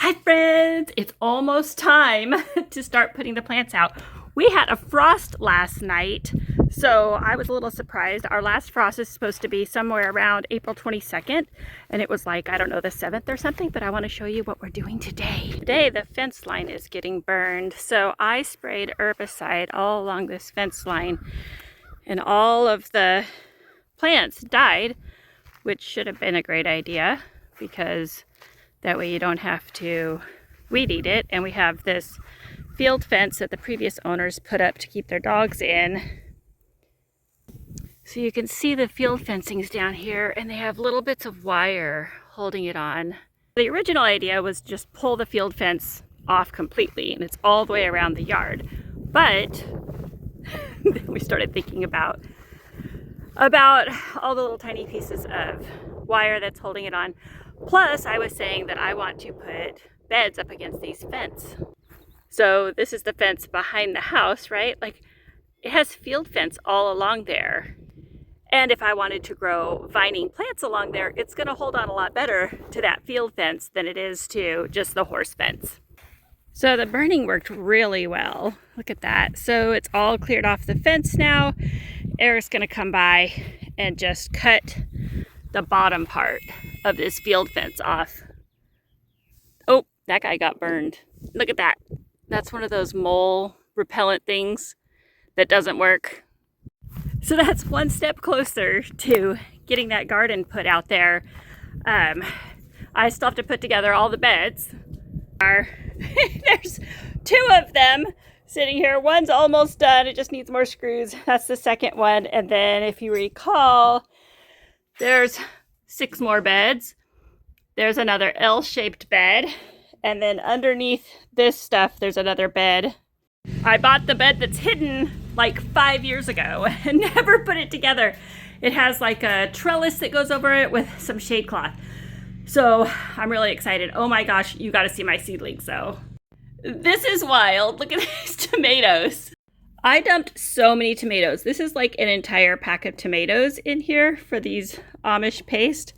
Hi friends, it's almost time to start putting the plants out. We had a frost last night, so I was a little surprised. Our last frost is supposed to be somewhere around April 22nd, and it was like, I don't know, the 7th or something, but I want to show you what we're doing today. Today, the fence line is getting burned, so I sprayed herbicide all along this fence line, and all of the plants died, which should have been a great idea, because that way you don't have to weed eat it. And we have this field fence that the previous owners put up to keep their dogs in. So you can see the field fencing's down here, and they have little bits of wire holding it on. The original idea was just pull the field fence off completely, and it's all the way around the yard. But we started thinking about all the little tiny pieces of wire that's holding it on. Plus, I was saying that I want to put beds up against these fence. So this is the fence behind the house, right? Like, it has field fence all along there. And if I wanted to grow vining plants along there, it's going to hold on a lot better to that field fence than it is to just the horse fence. So the burning worked really well. Look at that. So it's all cleared off the fence now. Eric's going to come by and just cut the bottom part of this field fence off. Oh, that guy got burned. Look at that. That's one of those mole repellent things that doesn't work. So that's one step closer to getting that garden put out there. I still have to put together all the beds. There's two of them sitting here. One's almost done. It just needs more screws. That's the second one. And then if you recall, there's 6 more beds. There's another L-shaped bed. And then underneath this stuff, there's another bed. I bought the bed that's hidden like 5 years ago and never put it together. It has like a trellis that goes over it with some shade cloth. So I'm really excited. Oh my gosh, you gotta see my seedlings though. This is wild. Look at these tomatoes. I dumped so many tomatoes. This is like an entire pack of tomatoes in here for these Amish paste.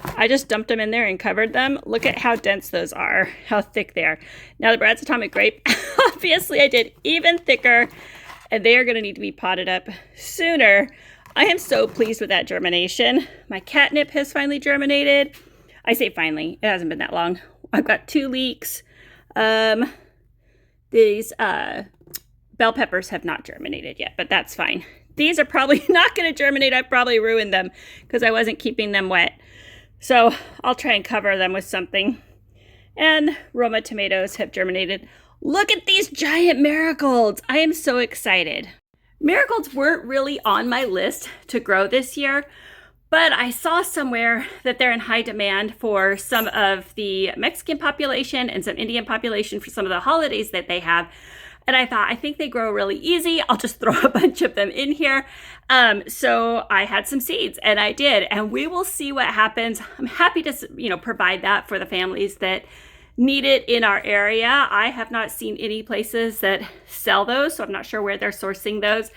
I just dumped them in there and covered them. Look at how dense those are, how thick they are. Now the Brad's Atomic Grape, obviously I did even thicker, and they are gonna need to be potted up sooner. I am so pleased with that germination. My catnip has finally germinated. I say finally, it hasn't been that long. I've got 2 leeks. These bell peppers have not germinated yet, but that's fine. These are probably not going to germinate. I probably ruined them because I wasn't keeping them wet. So I'll try and cover them with something. And Roma tomatoes have germinated. Look at these giant marigolds. I am so excited. Marigolds weren't really on my list to grow this year, but I saw somewhere that they're in high demand for some of the Mexican population and some Indian population for some of the holidays that they have. And I thought, I think they grow really easy. I'll just throw a bunch of them in here. So I had some seeds, and I did. And we will see what happens. I'm happy to, provide that for the families that need it in our area. I have not seen any places that sell those, so I'm not sure where they're sourcing those.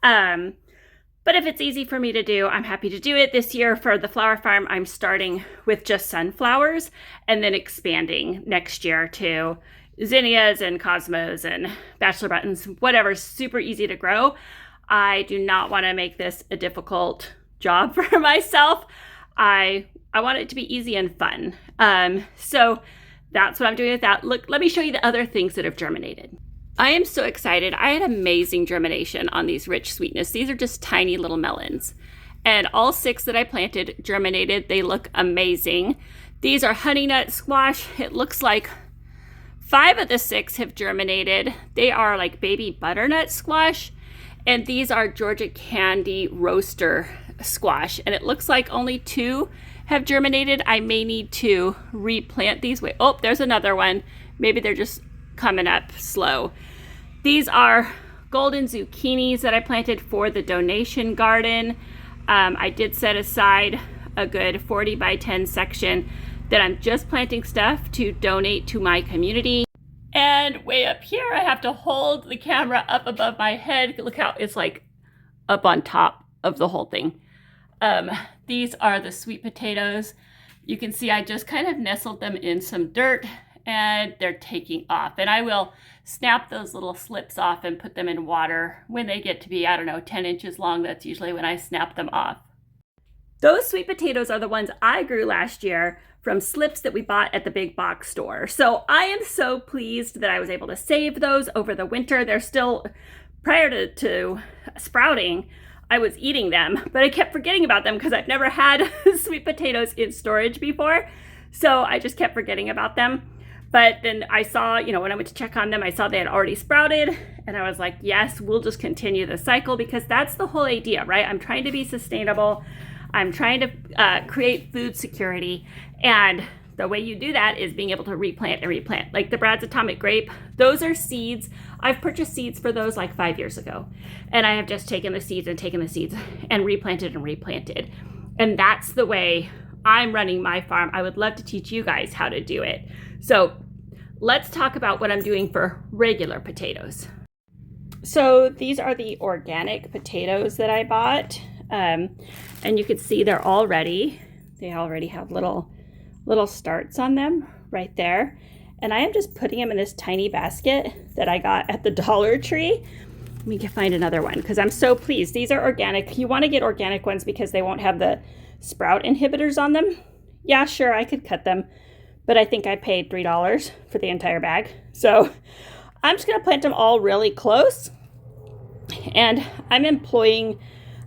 But if it's easy for me to do, I'm happy to do it. This year for the flower farm, I'm starting with just sunflowers and then expanding next year to zinnias and cosmos and bachelor buttons, whatever's super easy to grow. I do not want to make this a difficult job for myself. I want it to be easy and fun. So that's what I'm doing with that. Look, let me show you the other things that have germinated. I am so excited. I had amazing germination on these Rich Sweetness. These are just tiny little melons. And all 6 that I planted germinated. They look amazing. These are honey nut squash. It looks like 5 of the 6 have germinated. They are like baby butternut squash. And these are Georgia Candy roaster squash. And it looks like only 2 have germinated. I may need to replant these. Wait, oh, there's another one. Maybe they're just coming up slow. These are golden zucchinis that I planted for the donation garden. I did set aside a good 40 by 10 section that I'm just planting stuff to donate to my community. And way up here, I have to hold the camera up above my head. Look how it's like up on top of the whole thing. These are the sweet potatoes. You can see I just kind of nestled them in some dirt and they're taking off. And I will snap those little slips off and put them in water when they get to be, I don't know, 10 inches long. That's usually when I snap them off. Those sweet potatoes are the ones I grew last year from slips that we bought at the big box store. So I am so pleased that I was able to save those over the winter. They're still, prior to sprouting, I was eating them, but I kept forgetting about them because I've never had sweet potatoes in storage before. So I just kept forgetting about them. But then I saw, when I went to check on them, I saw they had already sprouted. And I was like, yes, we'll just continue the cycle, because that's the whole idea, right? I'm trying to be sustainable. I'm trying to create food security. And the way you do that is being able to replant and replant. Like the Brad's Atomic Grape, those are seeds. I've purchased seeds for those like 5 years ago. And I have just taken the seeds and replanted and replanted. And that's the way I'm running my farm. I would love to teach you guys how to do it. So let's talk about what I'm doing for regular potatoes. So these are the organic potatoes that I bought. And you can see they're all ready. They already have little starts on them right there. And I am just putting them in this tiny basket that I got at the Dollar Tree. Let me find another one because I'm so pleased. These are organic. You want to get organic ones because they won't have the sprout inhibitors on them. Yeah, sure, I could cut them, but I think I paid $3 for the entire bag. So I'm just going to plant them all really close. And I'm employing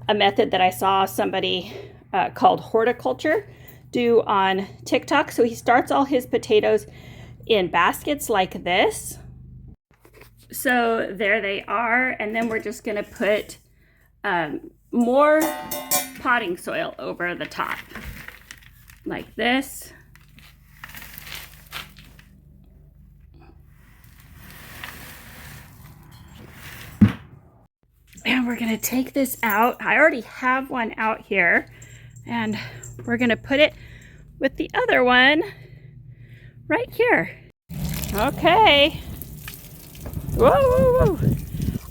a method that I saw somebody called Horticulture do on TikTok. So he starts all his potatoes in baskets like this. So there they are. And then we're just going to put more potting soil over the top like this. And we're going to take this out. I already have one out here, and we're going to put it with the other one right here. Okay. Whoa, whoa, whoa.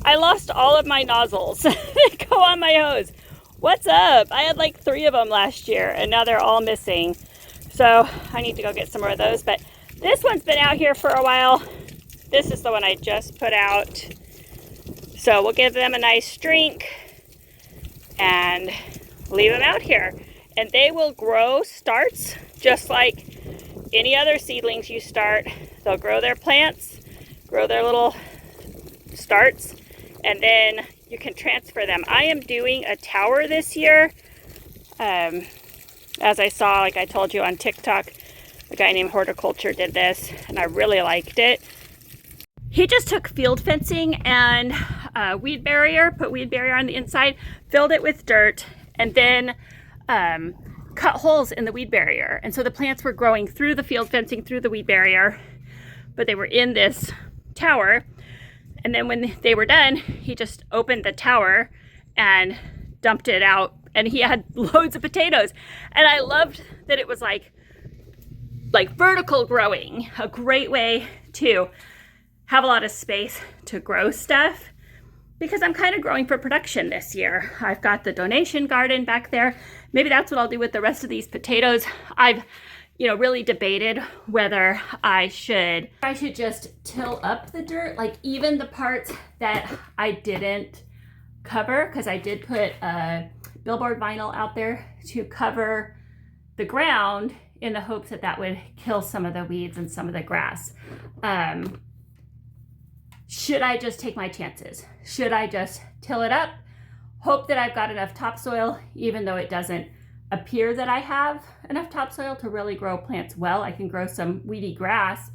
I lost all of my nozzles that go on my hose. What's up? I had like 3 of them last year, and now they're all missing. So I need to go get some more of those. But this one's been out here for a while. This is the one I just put out. So we'll give them a nice drink and leave them out here. And they will grow starts just like any other seedlings you start. They'll grow their plants, grow their little starts, and then you can transfer them. I am doing a tower this year. As I saw, like I told you on TikTok, a guy named Horticulture did this, and I really liked it. He just took field fencing and weed barrier, put weed barrier on the inside, filled it with dirt, and then cut holes in the weed barrier. And so the plants were growing through the field fencing, through the weed barrier, but they were in this tower. And then when they were done, he just opened the tower and dumped it out, and he had loads of potatoes. And I loved that it was like vertical growing, a great way to have a lot of space to grow stuff, because I'm kind of growing for production this year. I've got the donation garden back there. Maybe that's what I'll do with the rest of these potatoes. I've really debated whether I should just till up the dirt, like even the parts that I didn't cover, because I did put a billboard vinyl out there to cover the ground in the hopes that that would kill some of the weeds and some of the grass. Should I just take my chances? Should I just till it up, hope that I've got enough topsoil, even though it doesn't appear that I have enough topsoil to really grow plants well? I can grow some weedy grass,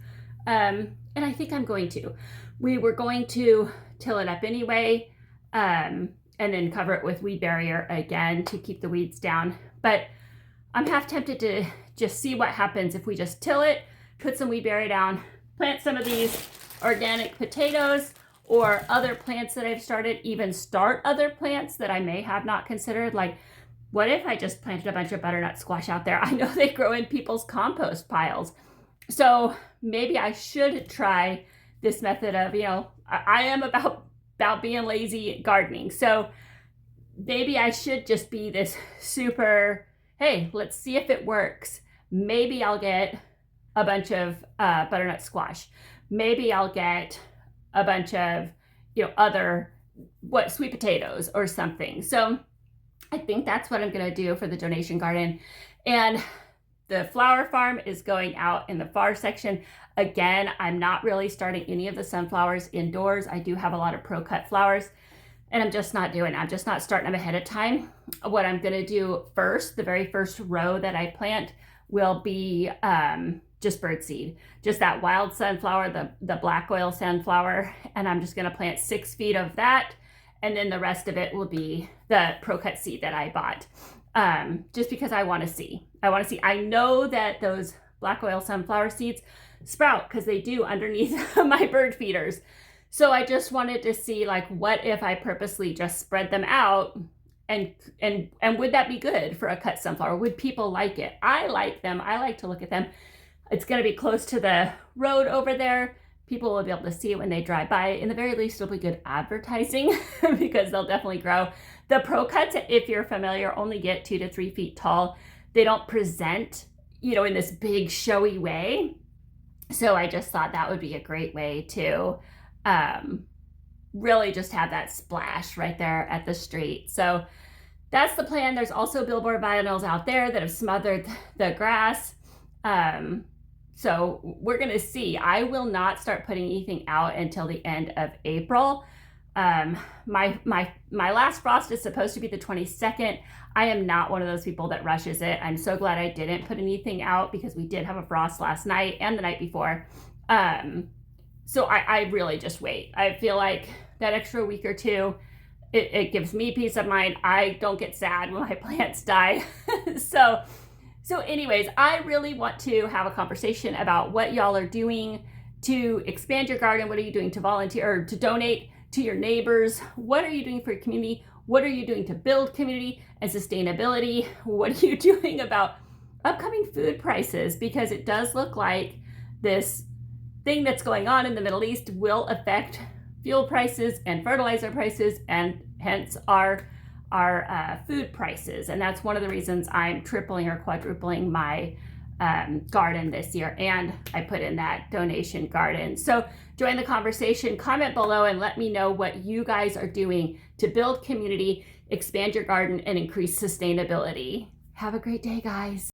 and I think I'm going to. We were going to till it up anyway, and then cover it with weed barrier again to keep the weeds down. But I'm half tempted to just see what happens if we just till it, put some weed barrier down, plant some of these organic potatoes or other plants that I've started, even start other plants that I may have not considered. Like, what if I just planted a bunch of butternut squash out there? I know they grow in people's compost piles. So maybe I should try this method of, I am about being lazy gardening. So maybe I should just be this super, hey, let's see if it works. Maybe I'll get a bunch of butternut squash. Maybe I'll get a bunch of, other sweet potatoes or something. So I think that's what I'm going to do for the donation garden. And the flower farm is going out in the far section. Again, I'm not really starting any of the sunflowers indoors. I do have a lot of pro cut flowers, and I'm just not starting them ahead of time. What I'm going to do first, the very first row that I plant will be just birdseed, just that wild sunflower, the black oil sunflower. And I'm just going to plant 6 feet of that. And then the rest of it will be the pro cut seed that I bought. Just because I want to see. I know that those black oil sunflower seeds sprout, because they do, underneath my bird feeders. So I just wanted to see, like, what if I purposely just spread them out, and would that be good for a cut sunflower? Would people like it? I like them. I like to look at them. It's going to be close to the road over there. People will be able to see it when they drive by. In the very least, it'll be good advertising because they'll definitely grow. The pro cuts, if you're familiar, only get 2 to 3 feet tall. They don't present, in this big showy way. So I just thought that would be a great way to really just have that splash right there at the street. So that's the plan. There's also billboard vinyls out there that have smothered the grass. So we're going to see. I will not start putting anything out until the end of April. My last frost is supposed to be the 22nd. I am not one of those people that rushes it. I'm so glad I didn't put anything out, because we did have a frost last night and the night before. So I really just wait. I feel like that extra week or two, it gives me peace of mind. I don't get sad when my plants die. So anyways, I really want to have a conversation about what y'all are doing to expand your garden. What are you doing to volunteer or to donate to your neighbors? What are you doing for your community? What are you doing to build community and sustainability? What are you doing about upcoming food prices? Because it does look like this thing that's going on in the Middle East will affect fuel prices and fertilizer prices, and hence our food prices. And that's one of the reasons I'm tripling or quadrupling my garden this year. And I put in that donation garden. So join the conversation, comment below, and let me know what you guys are doing to build community, expand your garden, and increase sustainability. Have a great day, guys.